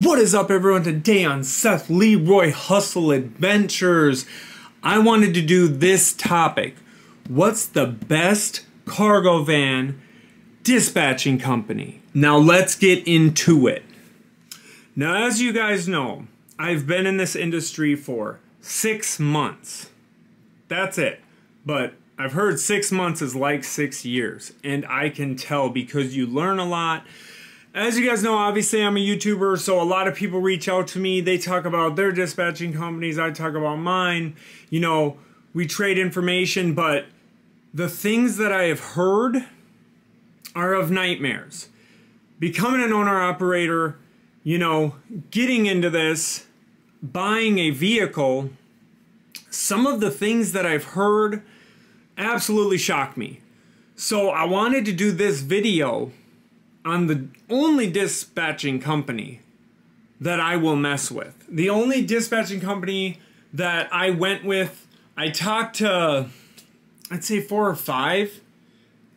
What is up, everyone? Today on Seth Leroy Hustle Adventures, I wanted to do this topic. What's the best cargo van dispatching company? Now let's get into it. Now, as you guys know, I've been in this industry for 6 months. That's it. But I've heard 6 months is like 6 years, and I can tell because you learn a lot. As you guys know, obviously I'm a YouTuber, so a lot of people reach out to me. They talk about their dispatching companies. I talk about mine. You know, we trade information, but the things that I have heard are of nightmares. Becoming an owner-operator, you know, getting into this, buying a vehicle, some of the things that I've heard absolutely shock me. So I wanted to do this video on the only dispatching company that I will mess with. The only dispatching company that I went with, I talked to, I'd say 4 or 5,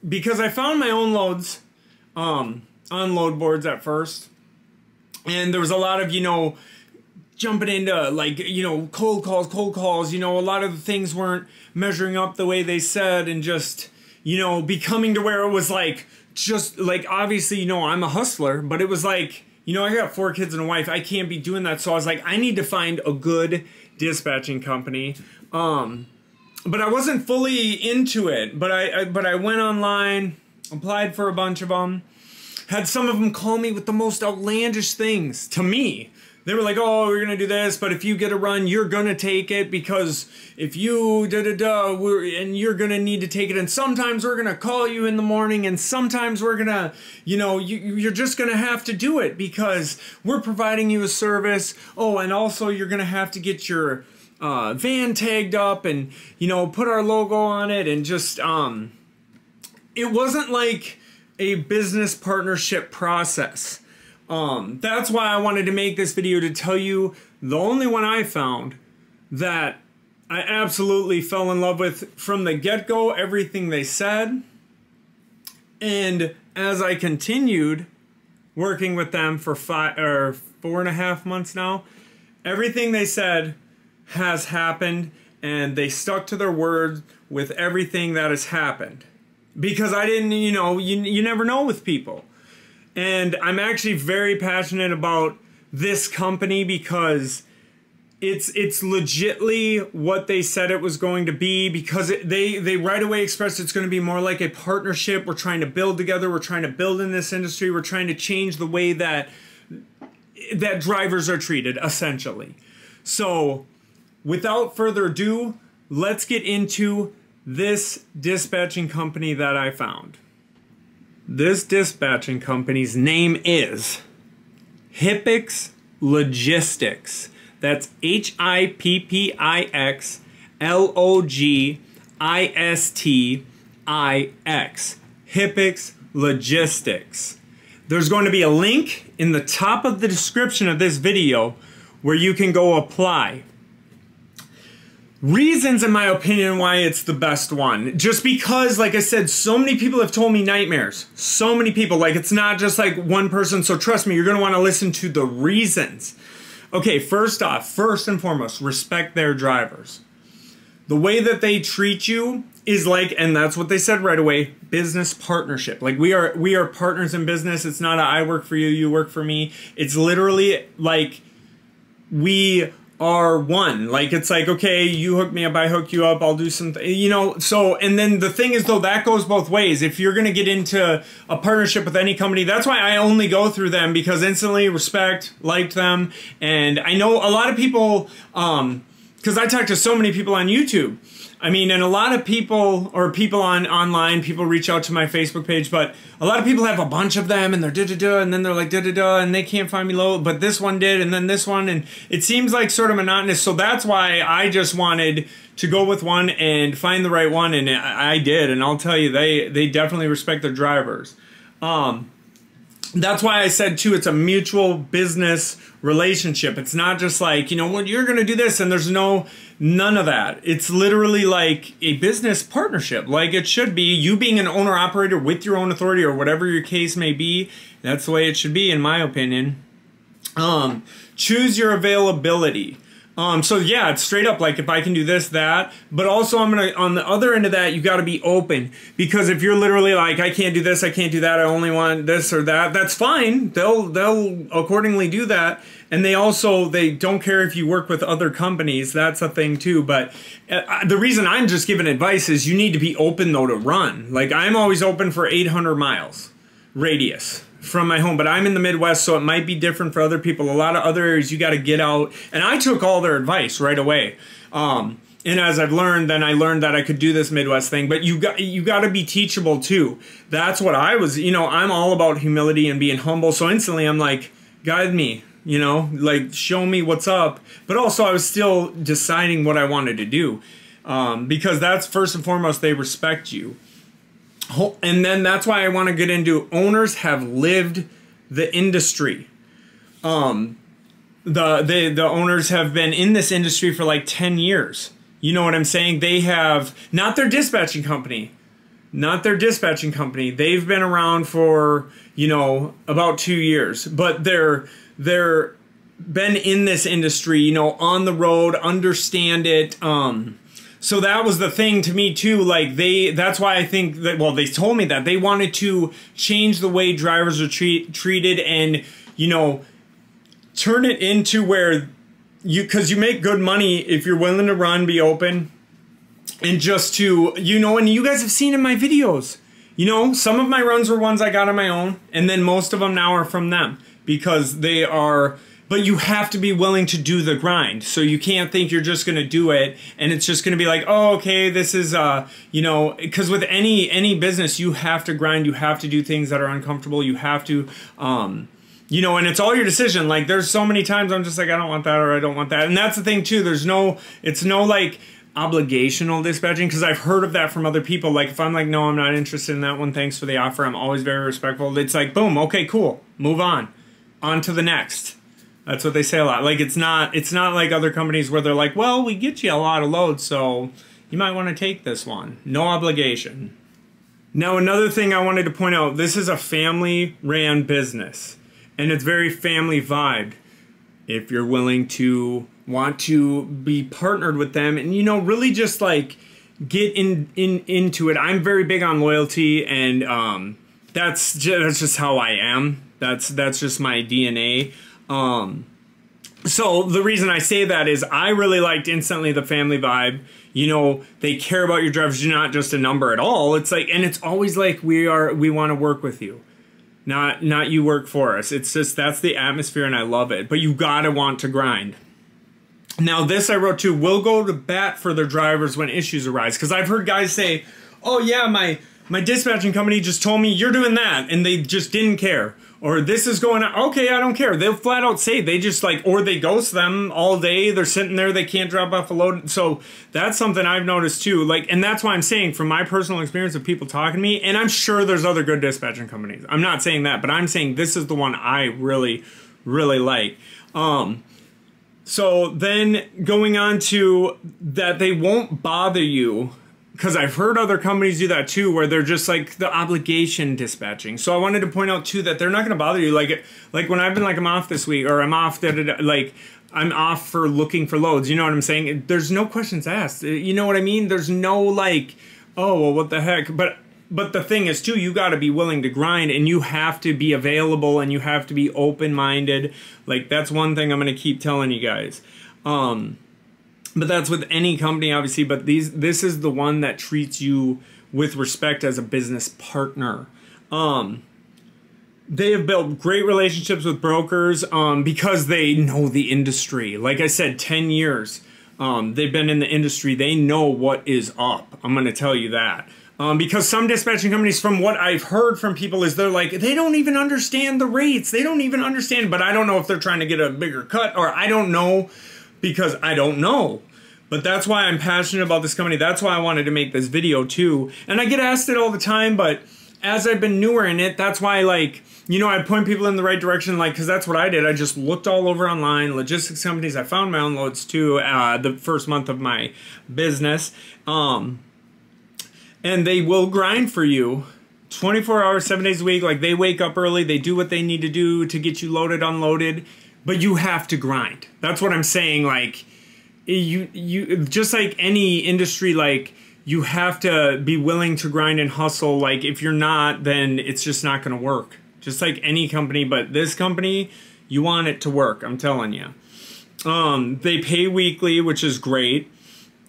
because I found my own loads on load boards at first. And there was a lot of, you know, jumping into like, you know, cold calls, you know, a lot of the things weren't measuring up the way they said, and just, you know, becoming to where it was like, just like, obviously, you know, I'm a hustler, but it was like, you know, I got 4 kids and a wife. I can't be doing that. So I was like, I need to find a good dispatching company. But I wasn't fully into it, but I went online, applied for a bunch of them, had some of them call me with the most outlandish things to me. They were like, oh, we're going to do this, but if you get a run, you're going to take it, because if you and you're going to need to take it. And sometimes we're going to call you in the morning, and sometimes we're going to, you know, you're just going to have to do it because we're providing you a service. Oh, and also you're going to have to get your van tagged up and, you know, put our logo on it. And just, it wasn't like a business partnership process. That's why I wanted to make this video, to tell you the only one I found that I absolutely fell in love with from the get-go, everything they said. And as I continued working with them for 4.5 months now, everything they said has happened, and they stuck to their word with everything that has happened. Because I didn't, you know, you never know with people. And I'm actually very passionate about this company because it's legitly what they said it was going to be, because they right away expressed it's going to be more like a partnership. We're trying to build together. We're trying to build in this industry. We're trying to change the way that drivers are treated, essentially. So without further ado, let's get into this dispatching company that I found. This dispatching company's name is HIPPIX Logistics. That's HIPPIX LOGISTIX. HIPPIX Logistics. There's going to be a link in the top of the description of this video where you can go apply. Reasons, in my opinion, why it's the best one. Just because, like I said, so many people have told me nightmares. So many people. Like, it's not just like one person. So trust me, you're going to want to listen to the reasons. Okay, first off, first and foremost, respect their drivers. The way that they treat you is like, and that's what they said right away, business partnership. Like, we are partners in business. It's not a I work for you, you work for me. It's literally like we are one. Like, it's like, okay, you hook me up, I hook you up, I'll do something, you know. So, and then the thing is, though, that goes both ways. If you're going to get into a partnership with any company, that's why I only go through them, because instantly respect, liked them. And I know a lot of people, because I talk to so many people on YouTube. I mean, and a lot of people, or people online, people reach out to my Facebook page, but a lot of people have a bunch of them, and they're da-da-da, and then they're like da-da-da, and they can't find me low, but this one did, and then this one, and it seems like sort of monotonous. So that's why I just wanted to go with one and find the right one, and I did, and I'll tell you, they definitely respect their drivers. That's why I said, too, it's a mutual business relationship. It's not just like, you know, well, you're going to do this, and there's none of that. It's literally like a business partnership, like it should be. You being an owner-operator with your own authority, or whatever your case may be, that's the way it should be, in my opinion. Choose your availability. So yeah, it's straight up like if I can do this, that, but also I'm gonna, on the other end of that, you gotta be open, because if you're literally like, I can't do this, I can't do that, I only want this or that, that's fine. They'll accordingly do that. And they don't care if you work with other companies. That's a thing too. But the reason I'm just giving advice is you need to be open though to run. Like I'm always open for 800 miles radius from my home, but I'm in the Midwest, so it might be different for other people. A lot of other areas you got to get out, and I took all their advice right away. And as I've learned, then I learned that I could do this Midwest thing, but you got to be teachable too. That's what I was, I'm all about humility and being humble. So instantly I'm like, guide me, like show me what's up. But also I was still deciding what I wanted to do, because that's first and foremost, they respect you. And then that's why I want to get into owners have lived the industry. The owners have been in this industry for like 10 years. You know what I'm saying? They have, not their dispatching company. They've been around for, about 2 years, but they're been in this industry, on the road, understand it. So that was the thing to me too, like that's why I think that, well, they told me that they wanted to change the way drivers are treated and, turn it into where because you make good money if you're willing to run, be open, and just to, and you guys have seen in my videos, some of my runs were ones I got on my own, and then most of them now are from them because they are. But you have to be willing to do the grind. So you can't think you're just going to do it and it's just going to be like, oh, okay, this is, because with any business, you have to grind. You have to do things that are uncomfortable. You have to, and it's all your decision. Like there's so many times I'm just like, I don't want that or I don't want that. And that's the thing too. It's no like obligational dispatching, because I've heard of that from other people. Like if I'm like, no, I'm not interested in that one, thanks for the offer, I'm always very respectful. It's like, boom, okay, cool, move on to the next. That's what they say a lot. Like it's not like other companies where they're like, well, we get you a lot of loads, so you might want to take this one. No obligation. Now, another thing I wanted to point out, this is a family-ran business, and it's very family vibed. If you're willing to want to be partnered with them and, really just like get into it. I'm very big on loyalty, and that's just how I am. That's just my DNA. So the reason I say that is I really liked instantly the family vibe. They care about your drivers. You're not just a number at all. It's like, and it's always like we want to work with you, not you work for us. It's just, that's the atmosphere and I love it, but you gotta want to grind. Now this I wrote too, will go to bat for their drivers when issues arise. Cause I've heard guys say, oh yeah, my dispatching company just told me you're doing that and they just didn't care. Or this is going on, okay, I don't care. They'll flat out say, they just like, or they ghost them all day. They're sitting there, they can't drop off a load. So that's something I've noticed too. Like, and that's why I'm saying from my personal experience of people talking to me, and I'm sure there's other good dispatching companies. I'm not saying that, but I'm saying this is the one I really, really like. So then going on to that, they won't bother you. Because I've heard other companies do that too, where they're just like the obligation dispatching. So I wanted to point out too that they're not going to bother you. Like when I've been like, I'm off this week, or I'm off, like I'm off for looking for loads. You know what I'm saying? There's no questions asked. You know what I mean? There's no like, oh, well, what the heck? But the thing is too, you got to be willing to grind, and you have to be available, and you have to be open-minded. Like that's one thing I'm going to keep telling you guys. But that's with any company, obviously, but this is the one that treats you with respect as a business partner. They have built great relationships with brokers because they know the industry. Like I said, 10 years. They've been in the industry. They know what is up. I'm going to tell you that. Because some dispatching companies, from what I've heard from people, is they're like, they don't even understand the rates. They don't even understand, but I don't know if they're trying to get a bigger cut, or I don't know. Because I don't know. But that's why I'm passionate about this company. That's why I wanted to make this video too. And I get asked it all the time, but as I've been newer in it, that's why, like, I point people in the right direction, like, because that's what I did. I just looked all over online, logistics companies. I found my own loads too, the first month of my business. And they will grind for you 24 hours, 7 days a week. Like, they wake up early. They do what they need to do to get you loaded, unloaded. but you have to grind. That's what I'm saying. Like, you just like any industry, like, you have to be willing to grind and hustle. Like, if you're not, then it's just not going to work. Just like any company, but this company, you want it to work, I'm telling you. They pay weekly, which is great.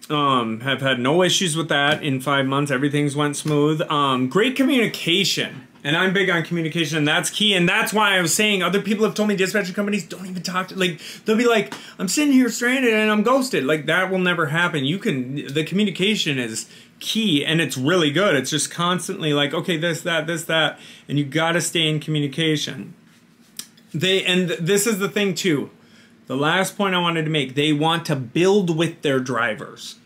Have had no issues with that in 5 months. Everything's went smooth. Great communication. And I'm big on communication, and that's key. And that's why I was saying, other people have told me dispatching companies don't even talk to, like, they'll be like, I'm sitting here stranded and I'm ghosted. Like, that will never happen. The communication is key, and it's really good. It's just constantly like, okay, this, that, and you gotta stay in communication. And this is the thing too. The last point I wanted to make, they want to build with their drivers.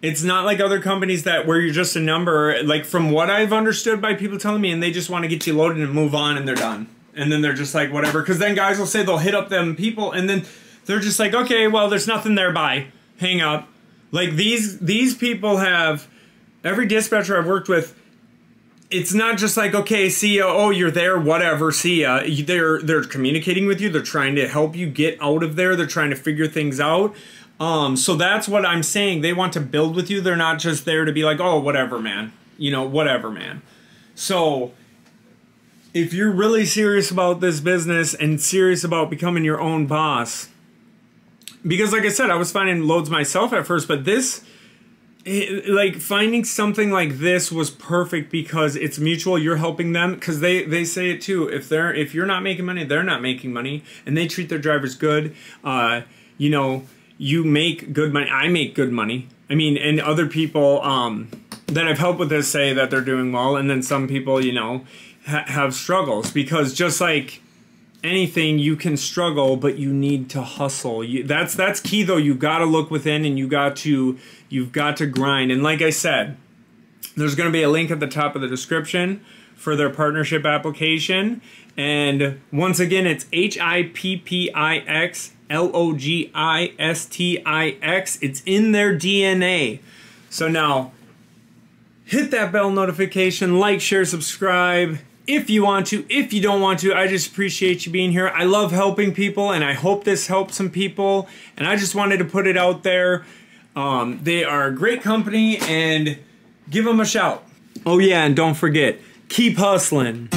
It's not like other companies where you're just a number, like from what I've understood by people telling me, and they just want to get you loaded and move on and they're done. And then they're just like, whatever. Because then guys will say they'll hit up them people and then they're just like, okay, well, there's nothing there, bye. Hang up. Like these people have, every dispatcher I've worked with, it's not just like, okay, see ya, oh, you're there, whatever, see ya. They're communicating with you. They're trying to help you get out of there. They're trying to figure things out. So that's what I'm saying. They want to build with you. They're not just there to be like, oh, whatever, man. You know, whatever, man. So if you're really serious about this business and serious about becoming your own boss, because like I said, I was finding loads myself at first, but like finding something like this was perfect because it's mutual. You're helping them because they say it too. If you're not making money, they're not making money, and they treat their drivers good. You know, you make good money. I make good money. I mean, and other people that I've helped with this say that they're doing well, and then some people, you know, have struggles because just like anything, you can struggle, but you need to hustle. That's key though. You got to look within, and you've got to grind. And like I said, there's going to be a link at the top of the description for their partnership application. And once again, it's HIPPIX LOGISTIX. It's in their DNA. So now, hit that bell notification, like, share, subscribe. If you want to, if you don't want to, I just appreciate you being here. I love helping people, and I hope this helped some people. And I just wanted to put it out there. They are a great company, and give them a shout. Oh yeah, and don't forget, keep hustling.